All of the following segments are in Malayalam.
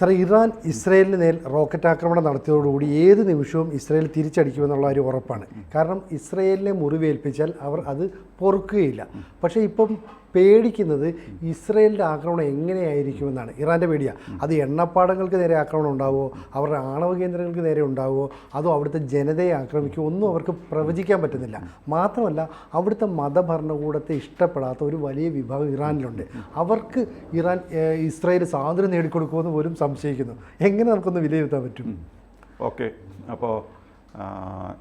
സാറേ, ഇറാൻ ഇസ്രയേലിന് നേൽ റോക്കറ്റ് ആക്രമണം നടത്തിയതോടുകൂടി ഏത് നിമിഷവും ഇസ്രയേൽ തിരിച്ചടിക്കുമെന്നുള്ള ഒരു ഉറപ്പാണ്. കാരണം ഇസ്രയേലിനെ മുറിവേൽപ്പിച്ചാൽ അവർ അത് പൊറുക്കുകയില്ല. പക്ഷേ ഇപ്പം പേടിക്കുന്നത് ഇസ്രയേലിൻ്റെ ആക്രമണം എങ്ങനെയായിരിക്കുമെന്നാണ്. ഇറാൻ്റെ പേടിയാണ്. അത് എണ്ണപ്പാടങ്ങൾക്ക് നേരെ ആക്രമണം ഉണ്ടാവുമോ, അവരുടെ ആണവ കേന്ദ്രങ്ങൾക്ക് നേരെ ഉണ്ടാവുമോ, അതോ അവിടുത്തെ ജനതയെ ആക്രമിക്കുമോ, ഒന്നും അവർക്ക് പ്രവചിക്കാൻ പറ്റുന്നില്ല. മാത്രമല്ല, അവിടുത്തെ മതഭരണകൂടത്തെ ഇഷ്ടപ്പെടാത്ത ഒരു വലിയ വിഭാഗം ഇറാനിലുണ്ട്. അവർക്ക് ഇസ്രയേൽ സ്വാതന്ത്ര്യം നേടിക്കൊടുക്കുമെന്ന് പോലും സംശയിക്കുന്നു. എങ്ങനെ നമുക്കൊന്ന് വിലയിരുത്താൻ പറ്റും? ഓക്കെ, അപ്പോൾ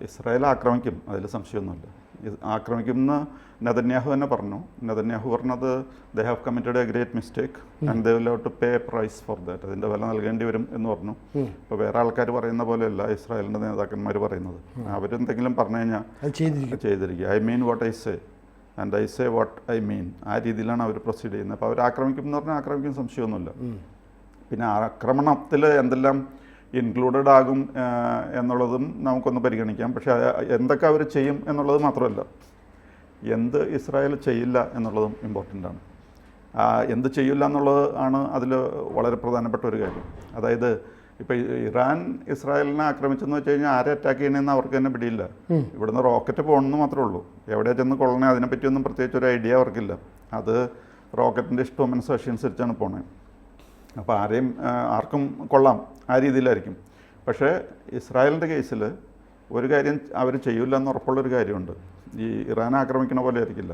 ഇസ്രായേൽ ആക്രമിക്കും, അതിൽ സംശയമൊന്നുമില്ല. ആക്രമിക്കുമെന്ന് നെതന്യാഹു തന്നെ പറഞ്ഞു. നെതന്യാഹു പറഞ്ഞത് they have committed a great mistake and they will have to pay price for that. അതിൻ്റെ വില നൽകേണ്ടി വരും എന്ന് പറഞ്ഞു. ഇപ്പോൾ വേറെ ആൾക്കാർ പറയുന്ന പോലെയല്ല ഇസ്രായേലിൻ്റെ നേതാക്കന്മാർ പറയുന്നത്. അവരെന്തെങ്കിലും പറഞ്ഞു കഴിഞ്ഞാൽ ചെയ്തിരിക്കുക. I mean what I say and I say what I mean, ആ രീതിയിലാണ് അവർ പ്രൊസീഡ് ചെയ്യുന്നത്. അപ്പോൾ അവർ ആക്രമിക്കും എന്ന് പറഞ്ഞാൽ ആക്രമിക്കും, സംശയമൊന്നുമില്ല. പിന്നെ ആക്രമണത്തിൽ എന്തെല്ലാം ഇൻക്ലൂഡഡ് ആകും എന്നുള്ളതും നമുക്കൊന്ന് പരിഗണിക്കാം. പക്ഷേ എന്തൊക്കെ അവർ ചെയ്യും എന്നുള്ളത് മാത്രമല്ല, എന്ത് ഇസ്രായേൽ ചെയ്യില്ല എന്നുള്ളതും ഇമ്പോർട്ടൻ്റ് ആണ്. എന്ത് ചെയ്യില്ല എന്നുള്ളത് ആണ് അതിൽ വളരെ പ്രധാനപ്പെട്ട ഒരു കാര്യം. അതായത് ഇപ്പോൾ ഇറാൻ ഇസ്രായേലിനെ ആക്രമിച്ചെന്ന് വെച്ച് കഴിഞ്ഞാൽ ആരെ അറ്റാക്ക് ചെയ്യണമെന്ന് അവർക്ക് തന്നെ പിടിയില്ല. ഇവിടുന്ന് റോക്കറ്റ് പോകണമെന്ന് മാത്രമേ ഉള്ളൂ. എവിടെ ചെന്ന് കൊള്ളണേ അതിനെപ്പറ്റിയൊന്നും പ്രത്യേകിച്ച് ഒരു ഐഡിയ അവർക്കില്ല. അത് റോക്കറ്റിൻ്റെ ഇഷ്ടവും മനസ്സാക്ഷിയനുസരിച്ചാണ് പോണേ. അപ്പോൾ ആർക്കും കൊള്ളാം, ആ രീതിയിലായിരിക്കും. പക്ഷേ ഇസ്രായേലിൻ്റെ കേസിൽ ഒരു കാര്യം അവർ ചെയ്യില്ല എന്ന് ഉറപ്പുള്ളൊരു കാര്യമുണ്ട്. ഈ ഇറാൻ ആക്രമിക്കുന്ന പോലെ ആയിരിക്കില്ല.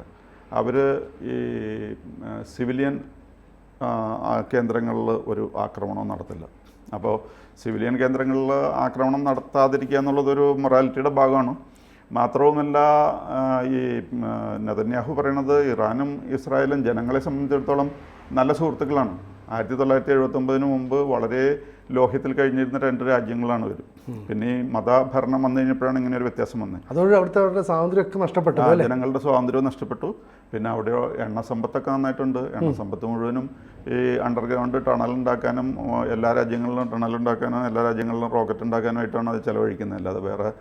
അവർ ഈ സിവിലിയൻ കേന്ദ്രങ്ങളിൽ ഒരു ആക്രമണവും നടത്തില്ല. അപ്പോൾ സിവിലിയൻ കേന്ദ്രങ്ങളിൽ ആക്രമണം നടത്താതിരിക്കുക എന്നുള്ളതൊരു മൊറാലിറ്റിയുടെ ഭാഗമാണ്. മാത്രവുമല്ല, ഈ നെതന്യാഹു പറയണത് ഇറാനും ഇസ്രായേലും ജനങ്ങളെ സംബന്ധിച്ചിടത്തോളം നല്ല സുഹൃത്തുക്കളാണ്. 1979 മുമ്പ് വളരെ ലോഹ്യത്തിൽ കഴിഞ്ഞിരുന്ന രണ്ട് രാജ്യങ്ങളാണ് ഇവർ. പിന്നെ ഈ മതഭരണം വന്നു കഴിഞ്ഞപ്പോഴാണ് ഇങ്ങനെ ഒരു വ്യത്യാസം വന്നത്. അതോടെ അവിടുത്തെ അവരുടെ സ്വാതന്ത്ര്യമൊക്കെ നഷ്ടപ്പെട്ടു, ജനങ്ങളുടെ സ്വാതന്ത്ര്യവും നഷ്ടപ്പെട്ടു. പിന്നെ അവിടെ എണ്ണ സമ്പത്തൊക്കെ നന്നായിട്ടുണ്ട്. എണ്ണ സമ്പത്ത് മുഴുവനും ഈ അണ്ടർഗ്രൗണ്ട് ടണൽ ഉണ്ടാക്കാനും എല്ലാ രാജ്യങ്ങളിലും ടണൽ ഉണ്ടാക്കാനും എല്ലാ രാജ്യങ്ങളിലും റോക്കറ്റ് ഉണ്ടാക്കാനുമായിട്ടാണ് അത് ചിലവഴിക്കുന്നത്. അല്ലാതെ വേറെ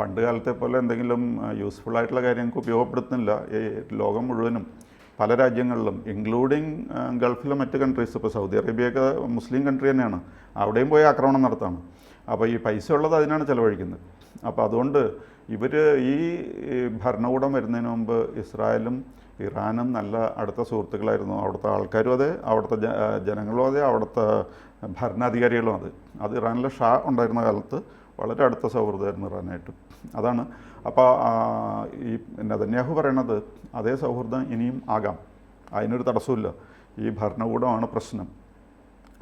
പണ്ട് കാലത്തെ പോലെ എന്തെങ്കിലും യൂസ്ഫുൾ ആയിട്ടുള്ള കാര്യങ്ങൾക്ക് ഉപയോഗപ്പെടുത്തുന്നില്ല. ഈ ലോകം മുഴുവനും പല രാജ്യങ്ങളിലും, ഇൻക്ലൂഡിങ് ഗൾഫിലെ മറ്റ് കൺട്രീസ്, ഇപ്പോൾ സൗദി അറേബ്യയൊക്കെ മുസ്ലിം കൺട്രി തന്നെയാണ്, അവിടെയും പോയി ആക്രമണം നടത്താണ്. അപ്പോൾ ഈ പൈസ ഉള്ളത് അതിനാണ് ചിലവഴിക്കുന്നത്. അപ്പോൾ അതുകൊണ്ട് ഇവർ ഈ ഭരണകൂടം വരുന്നതിന് മുമ്പ് ഇസ്രായേലും ഇറാനും നല്ല അടുത്ത സുഹൃത്തുക്കളായിരുന്നു. അവിടുത്തെ ആൾക്കാരും അതെ, അവിടുത്തെ ജനങ്ങളും അതെ, അവിടുത്തെ ഭരണാധികാരികളും അതെ. അത് ഇറാനിലെ ഷാ ഉണ്ടായിരുന്ന കാലത്ത് വളരെ അടുത്ത സൗഹൃദമായിരുന്നു ഇറാനായിട്ട്. അതാണ്. അപ്പോൾ ഈ നെതന്യാഹു പറയണത് അതേ സൗഹൃദം ഇനിയും ആകാം, അതിനൊരു തടസ്സമില്ല. ഈ ഭരണകൂടമാണ് പ്രശ്നം.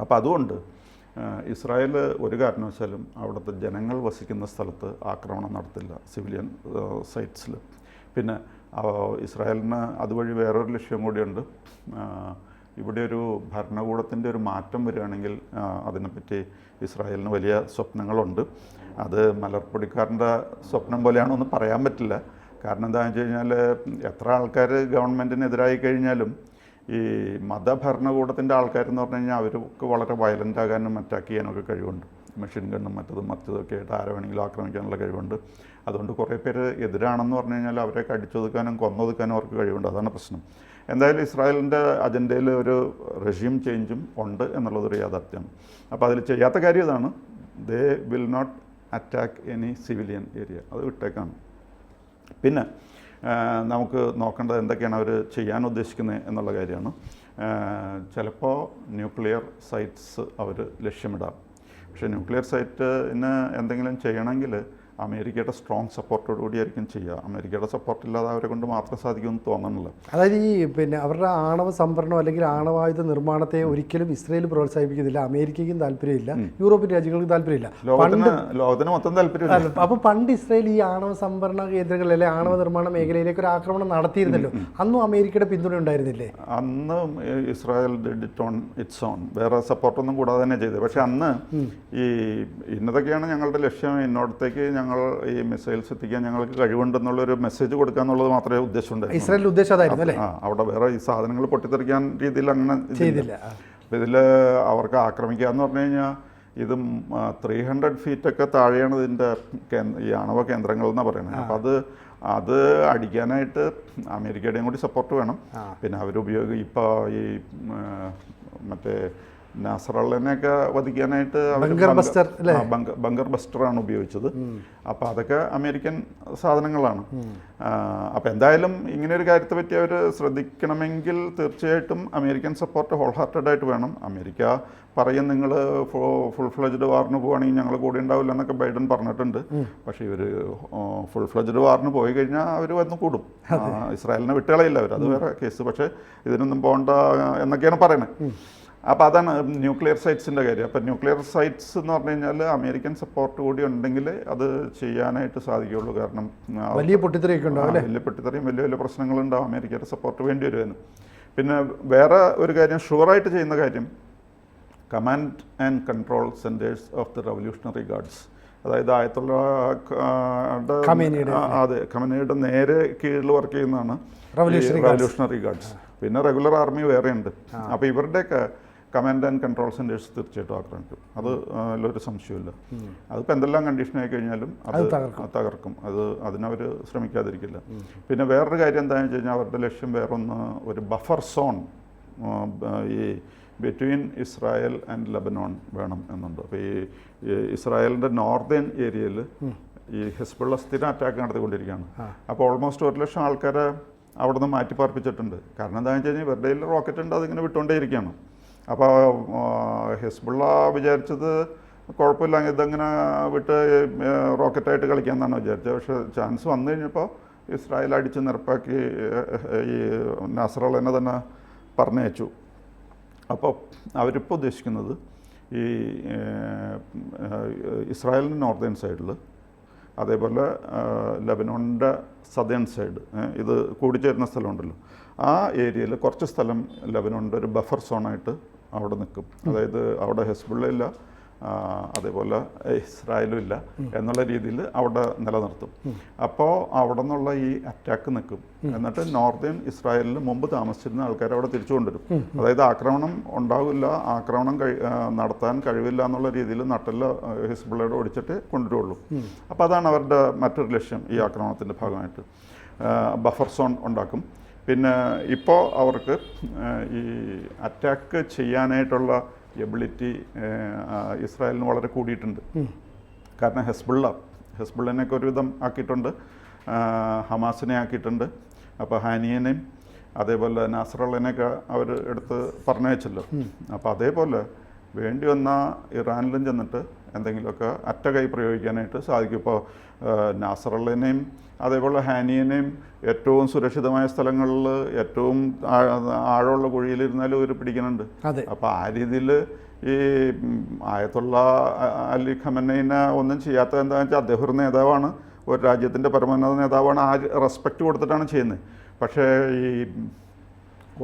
അപ്പോൾ അതുകൊണ്ട് ഇസ്രായേൽ ഒരു കാരണവശാലും അവിടുത്തെ ജനങ്ങൾ വസിക്കുന്ന സ്ഥലത്ത് ആക്രമണം നടത്തില്ല, സിവിലിയൻ സൈറ്റ്സിൽ. പിന്നെ ഇസ്രായേലിന് അതുവഴി വേറൊരു ലക്ഷ്യം കൂടിയുണ്ട്. ഇവിടെ ഒരു ഭരണകൂടത്തിൻ്റെ ഒരു മാറ്റം വരികയാണെങ്കിൽ അതിനെപ്പറ്റി ഇസ്രായേലിന് വലിയ സ്വപ്നങ്ങളുണ്ട്. അത് മലർപ്പൊടിക്കാരൻ്റെ സ്വപ്നം പോലെയാണെന്ന് പറയാൻ പറ്റില്ല. കാരണം എന്താണെന്ന് വെച്ച് കഴിഞ്ഞാൽ എത്ര ആൾക്കാർ ഗവൺമെൻറ്റിനെതിരായി കഴിഞ്ഞാലും ഈ മതഭരണകൂടത്തിൻ്റെ ആൾക്കാരെന്ന് പറഞ്ഞു കഴിഞ്ഞാൽ അവർക്ക് വളരെ വയലൻ്റ് ആകാനും അറ്റാക്ക് ചെയ്യാനൊക്കെ കഴിവുണ്ട്. മെഷീൻ ഗണ്ണും മറ്റതൊക്കെ ആയിട്ട് ആരെ വേണമെങ്കിലും ആക്രമിക്കാനുള്ള കഴിവുണ്ട്. അതുകൊണ്ട് കുറേ പേര് എതിരാണെന്ന് പറഞ്ഞു കഴിഞ്ഞാൽ അവരെയൊക്കെ അടിച്ചൊതുക്കാനും കൊന്നൊതുക്കാനും അവർക്ക് കഴിവുണ്ട്. അതാണ് പ്രശ്നം. എന്തായാലും ഇസ്രായേലിൻ്റെ അജണ്ടയിൽ ഒരു റെഷീം ചേഞ്ചും ഉണ്ട് എന്നുള്ളതൊരു യാഥാർത്ഥ്യമാണ്. അപ്പോൾ അതിൽ ചെയ്യാത്ത കാര്യം ഇതാണ്, they will not attack any civilian area. അത് വിട്ടേക്കാണ്. പിന്നെ നമുക്ക് നോക്കേണ്ടത് എന്തൊക്കെയാണ് അവർ ചെയ്യാൻ ഉദ്ദേശിക്കുന്നത് എന്നുള്ള കാര്യമാണ്. ചിലപ്പോൾ ന്യൂക്ലിയർ സൈറ്റ്സ് അവർ ലക്ഷ്യമിടാം. പക്ഷേ ന്യൂക്ലിയർ സൈറ്റിന് എന്തെങ്കിലും ചെയ്യണമെങ്കിൽ അമേരിക്കയുടെ സ്ട്രോങ് സപ്പോർട്ടോടു കൂടിയായിരിക്കും ചെയ്യുക. അമേരിക്കയുടെ സപ്പോർട്ടില്ലാതെ അവരെ കൊണ്ട് മാത്രം സാധിക്കുമെന്ന് തോന്നുന്നില്ല. അതായത് ഈ അവരുടെ ആണവ സംഭരണം അല്ലെങ്കിൽ ആണവായുധ നിർമ്മാണത്തെ ഒരിക്കലും ഇസ്രയേൽ പ്രോത്സാഹിപ്പിക്കുന്നില്ല, അമേരിക്കയ്ക്കും താല്പര്യമില്ല, യൂറോപ്യൻ രാജ്യങ്ങൾക്കും താല്പര്യമില്ല, ലോകത്തിന് മൊത്തം താല്പര്യമില്ല. അപ്പോൾ പണ്ട് ഇസ്രയേൽ ഈ ആണവ സംഭരണ കേന്ദ്രങ്ങളിലെ ആണവ നിർമ്മാണ മേഖലയിലേക്ക് ഒരു ആക്രമണം നടത്തിയിരുന്നല്ലോ. അന്നും അമേരിക്കയുടെ പിന്തുണ ഉണ്ടായിരുന്നില്ലേ? അന്ന് Israel did on its on, വേറെ സപ്പോർട്ടൊന്നും കൂടാതെ തന്നെ ചെയ്തത്. പക്ഷെ അന്ന് ഈ ഇന്നതൊക്കെയാണ് ഞങ്ങളുടെ ലക്ഷ്യം, ഇന്നോടത്തേക്ക് ഞങ്ങൾ ഈ മിസൈൽസ് എത്തിക്കാൻ ഞങ്ങൾക്ക് കഴിവുണ്ടെന്നുള്ളൊരു മെസ്സേജ് കൊടുക്കുക എന്നുള്ളത് മാത്രമേ ഉദ്ദേശമുണ്ടായിരുന്നു. ഇസ്രായേലിന്റെ ഉദ്ദേശം അതായിരുന്നു അല്ലേ? അവിടെ വേറെ ഈ സാധനങ്ങൾ പൊട്ടിത്തെറിക്കാൻ രീതിയിൽ അങ്ങനെ ചെയ്തില്ല. അപ്പോൾ ഇതിൽ അവർക്ക് ആക്രമിക്കുക എന്ന് പറഞ്ഞു കഴിഞ്ഞാൽ ഇത് 300 ഫീറ്റൊക്കെ താഴെയാണ് ഇതിൻ്റെ ഈ ആണവ കേന്ദ്രങ്ങൾ എന്നാണ് പറയുന്നത്. അപ്പോൾ അത് അടിക്കാനായിട്ട് അമേരിക്കയുടെയും കൂടി സപ്പോർട്ട് വേണം. പിന്നെ ഇപ്പോൾ ഈ മറ്റേ നാസറള്ളനെയൊക്കെ വധിക്കാനായിട്ട് അവർ ബങ്കർ ബസ്റ്റർ അല്ലേ? ബങ്കർ ബസ്റ്ററാണ് ഉപയോഗിച്ചത്. അപ്പോൾ അതൊക്കെ അമേരിക്കൻ സാധനങ്ങളാണ്. അപ്പോൾ എന്തായാലും ഇങ്ങനെ ഒരു കാര്യത്തെ പറ്റി അവർ ശ്രദ്ധിക്കണമെങ്കിൽ തീർച്ചയായിട്ടും അമേരിക്കൻ സപ്പോർട്ട് ഹോൾ ഹാർട്ടഡായിട്ട് വേണം. അമേരിക്ക പറയും നിങ്ങൾ ഫുൾ ഫ്ലെജ്ഡ് വാറിന് പോവുകയാണെങ്കിൽ ഞങ്ങൾ കൂടെ ഉണ്ടാവില്ല എന്നൊക്കെ ബൈഡൻ പറഞ്ഞിട്ടുണ്ട്. പക്ഷേ ഇവർ ഫുൾ ഫ്ലെജ്ഡ് വാറിന് പോയി കഴിഞ്ഞാൽ അവർ വന്ന് കൂടും. ഇസ്രായേലിനെ വിട്ടുകളയില്ല അവർ, അത് വേറെ കേസ്. പക്ഷേ ഇതിനൊന്നും പോകണ്ട എന്നൊക്കെയാണ് പറയുന്നത്. അപ്പോൾ അതാണ് ന്യൂക്ലിയർ സൈറ്റ്സിൻ്റെ കാര്യം. അപ്പോൾ ന്യൂക്ലിയർ സൈറ്റ്സ് എന്ന് പറഞ്ഞു കഴിഞ്ഞാൽ അമേരിക്കൻ സപ്പോർട്ട് കൂടി ഉണ്ടെങ്കിൽ അത് ചെയ്യാനായിട്ട് സാധിക്കുകയുള്ളൂ. കാരണം വലിയ പൊട്ടിത്തെറിയൊക്കെ ഉണ്ടാവും, വലിയ പൊട്ടിത്തെറിയും വലിയ വലിയ പ്രശ്നങ്ങളുണ്ടാവും. അമേരിക്കയുടെ സപ്പോർട്ട് വേണ്ടി വരുമായിരുന്നു. പിന്നെ വേറെ ഒരു കാര്യം ഷുവറായിട്ട് ചെയ്യുന്ന കാര്യം command and control centres of the revolutionary guards, അതായത് അതെ ഖമേനിയുടെ നേരെ കീഴിൽ വർക്ക് ചെയ്യുന്നതാണ് റവല്യൂഷണറി ഗാർഡ്സ്. പിന്നെ റെഗുലർ ആർമി വേറെ ഉണ്ട്. അപ്പോൾ ഇവരുടെയൊക്കെ കമാൻഡ് ആൻഡ് കൺട്രോൾ സെൻറ്റേഴ്സ് തീർച്ചയായിട്ടും ആക്രമിക്കും. അത് ഒരു സംശയമില്ല. അതിപ്പോൾ എന്തെല്ലാം കണ്ടീഷനായി കഴിഞ്ഞാലും അത് തകർക്കും. അതിനവർ ശ്രമിക്കാതിരിക്കില്ല. പിന്നെ വേറൊരു കാര്യം എന്താണെന്ന് വെച്ച് കഴിഞ്ഞാൽ അവരുടെ ലക്ഷ്യം വേറൊന്ന് ഒരു ബഫർ സോൺ ഈ ബിറ്റ്വീൻ ഇസ്രായേൽ ആൻഡ് ലബനോൺ വേണം എന്നുണ്ട്. അപ്പോൾ ഈ ഇസ്രായേലിൻ്റെ നോർത്തേൺ ഏരിയയിൽ ഈ ഹിസ്ബുള്ള സ്ഥിരം അറ്റാക്ക് നടത്തിക്കൊണ്ടിരിക്കുകയാണ്. അപ്പോൾ ഓൾമോസ്റ്റ് 100,000 ആൾക്കാരെ അവിടെ നിന്ന് മാറ്റി പാർപ്പിച്ചിട്ടുണ്ട്. കാരണം എന്താണെന്ന് വെച്ച് കഴിഞ്ഞാൽ ഇവരുടെ കയ്യിൽ റോക്കറ്റ് ഉണ്ട്, അതിങ്ങനെ വിട്ടുകൊണ്ടേയിരിക്കുകയാണ്. അപ്പോൾ ഹിസ്ബുള്ള വിചാരിച്ചത് കുഴപ്പമില്ല, ഇതങ്ങനെ വിട്ട് റോക്കറ്റായിട്ട് കളിക്കാമെന്നാണ് വിചാരിച്ചത്. പക്ഷേ ചാൻസ് വന്നു കഴിഞ്ഞപ്പോൾ ഇസ്രായേൽ അടിച്ച് നിരപ്പാക്കി ഈ നാസറള്ളനെ തന്നെ പറഞ്ഞയച്ചു. അപ്പോൾ അവരിപ്പോൾ ഉദ്ദേശിക്കുന്നത് ഈ ഇസ്രായേലിൻ്റെ നോർത്തേൺ സൈഡിൽ, അതേപോലെ ലബനോണിൻ്റെ സദേൺ സൈഡ്, ഇത് കൂടിച്ചേരുന്ന സ്ഥലമുണ്ടല്ലോ, ആ ഏരിയയിൽ കുറച്ച് സ്ഥലം ലബനോണിൻ്റെ ഒരു ബഫർ സോണായിട്ട് അവിടെ നിൽക്കും. അതായത് അവിടെ ഹെസ്ബുള്ള ഇല്ല, അതേപോലെ ഇസ്രായേലും ഇല്ല എന്നുള്ള രീതിയിൽ അവിടെ നിലനിർത്തും. അപ്പോൾ അവിടെ നിന്നുള്ള ഈ അറ്റാക്ക് നിൽക്കും. എന്നിട്ട് നോർത്തേൺ ഇസ്രായേലിൽ മുമ്പ് താമസിച്ചിരുന്ന ആൾക്കാർ അവിടെ തിരിച്ചു കൊണ്ടുവരും. അതായത് ആക്രമണം ഉണ്ടാവില്ല, ആക്രമണം നടത്താൻ കഴിവില്ല എന്നുള്ള രീതിയിൽ നട്ടെല്ല ഹിസ്ബുള്ളയുടെ ഓടിച്ചിട്ട് കൊണ്ടുവരുള്ളൂ. അപ്പോൾ അതാണ് അവരുടെ മറ്റൊരു ലക്ഷ്യം. ഈ ആക്രമണത്തിൻ്റെ ഭാഗമായിട്ട് ബഫർ സോൺ ഉണ്ടാക്കും. പിന്നെ ഇപ്പോൾ അവർക്ക് ഈ അറ്റാക്ക് ചെയ്യാനായിട്ടുള്ള എബിലിറ്റി ഇസ്രായേലിന് വളരെ കൂടിയിട്ടുണ്ട്. കാരണം ഹെസ്ബുള്ളനെയൊക്കെ ഒരുവിധം ആക്കിയിട്ടുണ്ട്, ഹമാസിനെ ആക്കിയിട്ടുണ്ട്. അപ്പോൾ ഹാനിയനെയും അതേപോലെ നാസറള്ളനെയൊക്കെ അവർ എടുത്ത് പറഞ്ഞയച്ചല്ലോ. അപ്പോൾ അതേപോലെ വേണ്ടി വന്നാൽ ഇറാനിലും ചെന്നിട്ട് എന്തെങ്കിലുമൊക്കെ അറ്റകൈ പ്രയോഗിക്കാനായിട്ട് സാധിക്കും. ഇപ്പോൾ നാസറള്ളനെയും അതേപോലെ ഹാനിയനെയും ഏറ്റവും സുരക്ഷിതമായ സ്ഥലങ്ങളിൽ ഏറ്റവും ആഴമുള്ള കുഴിയിലിരുന്നാലും ഇവർ പിടിക്കുന്നുണ്ട്. അപ്പോൾ ആ രീതിയിൽ ഈ ആയത്തുള്ള അലി ഖമനൈനെ ഒന്നും ചെയ്യാത്തത് എന്താണെന്ന് വെച്ചാൽ അദ്ദേഹം ഒരു നേതാവാണ്, ഒരു രാജ്യത്തിൻ്റെ പരമോന്നത നേതാവാണ്. ആ റെസ്പെക്റ്റ് കൊടുത്തിട്ടാണ് ചെയ്യുന്നത്. പക്ഷേ ഈ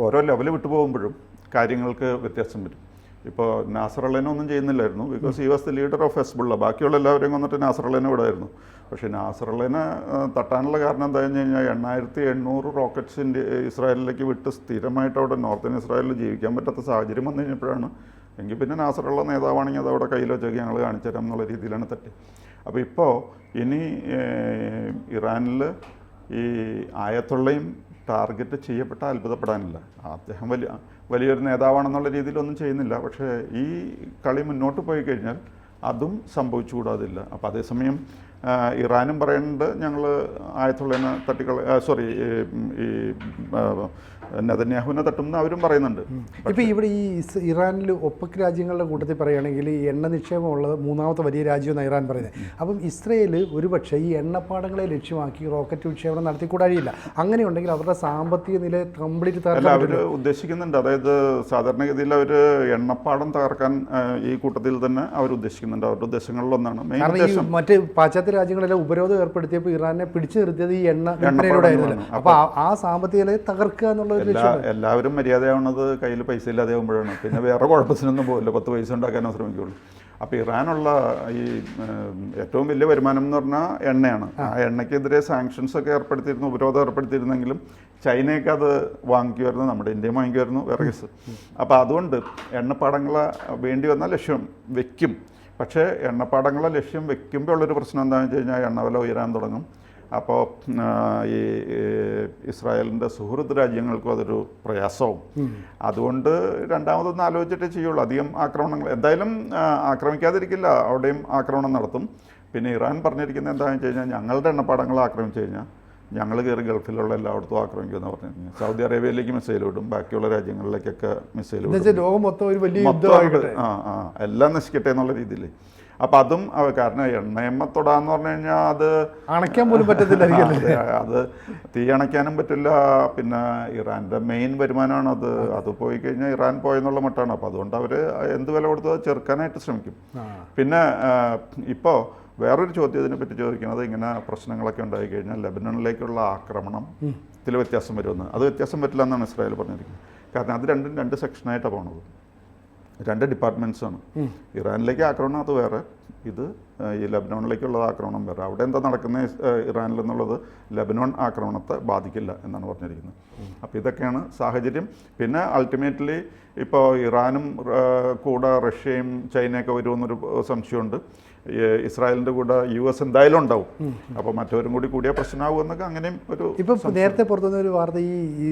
ഓരോ ലെവൽ വിട്ടു പോകുമ്പോഴും കാര്യങ്ങൾക്ക് വ്യത്യാസം വരും. ഇപ്പോൾ നാസറള്ളനെ ഒന്നും ചെയ്യുന്നില്ലായിരുന്നു, because he was the leader of Hezbollah. ബാക്കിയുള്ള എല്ലാവരെയും വന്നിട്ട് നാസറള്ളനെ വിടായിരുന്നു. പക്ഷേ നാസറള്ളനെ തട്ടാനുള്ള കാരണം എന്താണെന്ന് വെച്ച് കഴിഞ്ഞാൽ 8800 റോക്കറ്റ്സ് ഇസ്രായേലിലേക്ക് വിട്ട് സ്ഥിരമായിട്ട് അവിടെ നോർത്തേൺ ഇസ്രായേലിൽ ജീവിക്കാൻ പറ്റാത്ത സാഹചര്യം വന്നു കഴിഞ്ഞപ്പോഴാണ് എങ്കിൽ പിന്നെ നാസറുള്ള നേതാവാണെങ്കിൽ അതവിടെ കയ്യിൽ വെച്ചൊക്കെ ഞങ്ങൾ കാണിച്ചു തരാം എന്നുള്ള രീതിയിലാണ് തെറ്റ്. അപ്പോൾ ഇപ്പോൾ ഇനി ഇറാനിൽ ഈ ആയത്തുള്ളയും ടാർഗറ്റ് ചെയ്യപ്പെട്ട അത്ഭുതപ്പെടാനില്ല. അദ്ദേഹം വലിയൊരു നേതാവാണെന്നുള്ള രീതിയിലൊന്നും ചെയ്യുന്നില്ല. പക്ഷേ ഈ കളി മുന്നോട്ട് പോയി കഴിഞ്ഞാൽ അതും സംഭവിച്ചുകൂടാതില്ല. അപ്പോൾ അതേസമയം ഇറാനും പറയുന്നുണ്ട് ഞങ്ങൾ ആയത്തുള്ളതിനെ ഈ നെതന്യാഹുവിനെ തട്ടുമെന്ന് അവരും പറയുന്നുണ്ട്. ഇപ്പോൾ ഇവിടെ ഈ ഇറാനിൽ ഒപ്പക് രാജ്യങ്ങളുടെ കൂട്ടത്തിൽ പറയുകയാണെങ്കിൽ ഈ എണ്ണ നിക്ഷേപമുള്ളത് മൂന്നാമത്തെ വലിയ രാജ്യമെന്നാണ് ഇറാൻ പറയുന്നത്. അപ്പം ഇസ്രയേൽ ഒരുപക്ഷെ ഈ എണ്ണപ്പാടങ്ങളെ ലക്ഷ്യമാക്കി റോക്കറ്റ് വിക്ഷേപണം നടത്തിക്കൂടാഴിയില്ല. അങ്ങനെയുണ്ടെങ്കിൽ അവരുടെ സാമ്പത്തിക നില കംപ്ലീറ്റ് തകർക്കാൻ അവർ ഉദ്ദേശിക്കുന്നുണ്ട്. അതായത് സാധാരണഗതിയിൽ അവർ എണ്ണപ്പാടം തകർക്കാൻ ഈ കൂട്ടത്തിൽ തന്നെ അവർ ഉദ്ദേശിക്കുന്നുണ്ട്. അവരുടെ ഉദ്ദേശങ്ങളിലൊന്നാണ് മറ്റ് പാശ്ചാത്യ രാജ്യങ്ങളെല്ലാം ഉപരോധം ഏർപ്പെടുത്തിയപ്പോൾ ഇറാനെ പിടിച്ചു നിർത്തിയത് ഈ എണ്ണയിലൂടെയായിരുന്നല്ലോ. അപ്പോൾ ആ സാമ്പത്തിക നിലയെ തകർക്കുക എന്നുള്ള എല്ലാവരും മര്യാദയാവുന്നത് കയ്യിൽ പൈസ ഇല്ലാതെ ആകുമ്പോഴാണ്. പിന്നെ വേറെ കുഴപ്പത്തിനൊന്നും പോകില്ല, 10 പൈസ ഉണ്ടാക്കാനോ ശ്രമിക്കുകയുള്ളൂ. അപ്പോൾ ഇറാനുള്ള ഈ ഏറ്റവും വലിയ വരുമാനം എന്ന് പറഞ്ഞാൽ എണ്ണയാണ്. ആ എണ്ണയ്ക്കെതിരെ സാങ്ഷൻസ് ഒക്കെ ഏർപ്പെടുത്തിയിരുന്നു, ഉപരോധം ഏർപ്പെടുത്തിയിരുന്നെങ്കിലും ചൈനയൊക്കെ അത് വാങ്ങിക്കുമായിരുന്നു, നമ്മുടെ ഇന്ത്യയും വാങ്ങിക്കുമായിരുന്നു, വേറെ കേസ്. അപ്പോൾ അതുകൊണ്ട് എണ്ണപ്പാടങ്ങളെ വേണ്ടി വന്നാൽ ലക്ഷ്യം വയ്ക്കും. പക്ഷേ എണ്ണപ്പാടങ്ങളെ ലക്ഷ്യം വെക്കുമ്പോൾ ഉള്ളൊരു പ്രശ്നം എന്താണെന്ന് വെച്ച് കഴിഞ്ഞാൽ എണ്ണവില ഉയരാൻ തുടങ്ങും. അപ്പോൾ ഈ ഇസ്രായേലിൻ്റെ സുഹൃത്ത് രാജ്യങ്ങൾക്കും അതൊരു പ്രയാസവും. അതുകൊണ്ട് രണ്ടാമതൊന്നും ആലോചിച്ചിട്ടേ ചെയ്യുള്ളൂ. അധികം ആക്രമണങ്ങൾ എന്തായാലും ആക്രമിക്കാതിരിക്കില്ല, അവിടെയും ആക്രമണം നടത്തും. പിന്നെ ഇറാൻ പറഞ്ഞിരിക്കുന്നത് എന്താണെന്ന് വെച്ച് കഴിഞ്ഞാൽ ഞങ്ങളുടെ എണ്ണപ്പാടങ്ങൾ ആക്രമിച്ചു കഴിഞ്ഞാൽ ഞങ്ങൾ കയറി ഗൾഫിലുള്ള എല്ലായിടത്തും ആക്രമിക്കുമെന്ന് പറഞ്ഞിരിക്കുന്നത്. സൗദി അറേബ്യയിലേക്ക് മിസൈൽ വിടും, ബാക്കിയുള്ള രാജ്യങ്ങളിലേക്കൊക്കെ മിസൈൽ വിടും. ലോകം മൊത്തം ഒരു വലിയ എല്ലാം നശിക്കട്ടെ എന്നുള്ള രീതിയിൽ. അപ്പം അതും കാരണം എണ്ണയമ്മ തൊടാന്ന് പറഞ്ഞു കഴിഞ്ഞാൽ അത് അണയ്ക്കാൻ പോലും പറ്റത്തില്ല. അത് തീ അണയ്ക്കാനും പറ്റില്ല. പിന്നെ ഇറാൻ്റെ മെയിൻ വരുമാനമാണ് അത്. അത് പോയി കഴിഞ്ഞാൽ ഇറാൻ പോയെന്നുള്ള മട്ടാണ്. അപ്പോൾ അതുകൊണ്ട് അവർ എന്ത് വില കൊടുത്തത് ചെറുക്കാനായിട്ട് ശ്രമിക്കും. പിന്നെ ഇപ്പോൾ വേറൊരു ചോദ്യം ഇതിനെപ്പറ്റി ചോദിക്കുന്നത്, ഇങ്ങനെ പ്രശ്നങ്ങളൊക്കെ ഉണ്ടായിക്കഴിഞ്ഞാൽ ലെബനണിലേക്കുള്ള ആക്രമണത്തിൽ വ്യത്യാസം വരുമെന്ന്. അത് വ്യത്യാസം പറ്റില്ല എന്നാണ് ഇസ്രായേൽ പറഞ്ഞിരിക്കുന്നത്. കാരണം അത് രണ്ടും രണ്ട് സെക്ഷനായിട്ടാണ് പോണത്, രണ്ട് ഡിപ്പാർട്ട്മെൻറ്റ്സാണ്. ഇറാനിലേക്ക് ആക്രമണം അത് വേറെ, ഇത് ഈ ലെബനോണിലേക്കുള്ള ആക്രമണം വേറെ. അവിടെ എന്താ നടക്കുന്നത് ഇറാനിലെന്നുള്ളത് ലെബനോൺ ആക്രമണത്തെ ബാധിക്കില്ല എന്നാണ് പറഞ്ഞിരിക്കുന്നത്. അപ്പോൾ ഇതൊക്കെയാണ് സാഹചര്യം. പിന്നെ അൾട്ടിമേറ്റ്ലി ഇപ്പോൾ ഇറാനും കൂടെ റഷ്യയും ചൈനയൊക്കെ വരുമെന്നൊരു സംശയമുണ്ട്. ഇസ്രായേലിൻ്റെ കൂടെ US എന്തായാലും ഉണ്ടാവും. അപ്പോൾ മറ്റവരും കൂടി കൂടിയ പ്രശ്നമാകുമെന്നൊക്കെ അങ്ങനെയും ഒരു. ഇപ്പം നേരത്തെ പുറത്തുനിന്ന ഒരു വാർത്ത, ഈ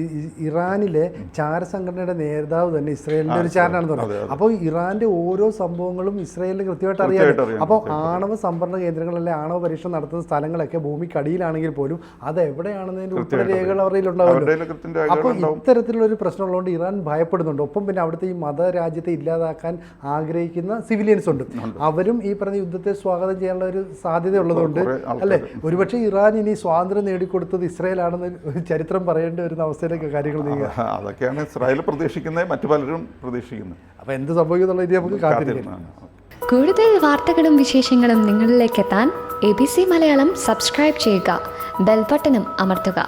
ഇറാനിലെ ചാരസംഘടനയുടെ നേതാവ് തന്നെ ഇസ്രായേലിൻ്റെ ഒരു ചാരനാണെന്ന് പറയുന്നത്. അപ്പോൾ ഇറാൻ്റെ ഓരോ സംഭവങ്ങളും ഇസ്രായേലിന് കൃത്യമായിട്ട് അറിയാം. അപ്പോൾ ആണവ സംഭരണ കേന്ദ്രങ്ങളിലെ ആണവ പരീക്ഷണം നടത്തുന്ന സ്ഥലങ്ങളൊക്കെ ഭൂമിക്കടിയിലാണെങ്കിൽ പോലും അത് എവിടെയാണെന്നതിൻ്റെ ഉൾപ്പെടെ രേഖകൾ അവരുടെ ഉണ്ടാവുമല്ലോ. അപ്പോൾ ഇത്തരത്തിലുള്ളൊരു പ്രശ്നമുള്ളതുകൊണ്ട് ഇറാൻ ഭയപ്പെടുന്നുണ്ട്. ഒപ്പം പിന്നെ അവിടുത്തെ ഈ മതരാജ്യത്തെ ഇല്ലാതാക്കാൻ ആഗ്രഹിക്കുന്ന സിവിലിയൻസ് ഉണ്ട്. അവരും ഈ പറഞ്ഞ യുദ്ധത്തെ സ്വാഗതം ചെയ്യാനുള്ള ഒരു സാധ്യത ഉള്ളതുകൊണ്ട് അല്ലേ, ഒരുപക്ഷെ ഇറാൻ ഇനി സ്വാതന്ത്ര്യം നേടിക്കൊടുത്തത് ഇസ്രായേലാണെന്ന് ചരിത്രം പറയേണ്ടി വരുന്ന അവസ്ഥയിലേക്ക് കാര്യങ്ങൾ നീങ്ങുക. അതൊക്കെയാണ് ഇസ്രായേൽ പ്രതീക്ഷിക്കുന്നത്, മറ്റു പലരും പ്രതീക്ഷിക്കുന്നത്. അപ്പോൾ എന്ത് സംഭവിക്കുന്നുള്ള രീതി നമുക്ക് കാത്തിരിക്കാം. കൂടുതൽ വാർത്തകളും വിശേഷങ്ങളും നിങ്ങളിലേക്ക് എത്താൻ ABC മലയാളം സബ്സ്ക്രൈബ് ചെയ്യുക, ബെൽ ബട്ടണും അമർത്തുക.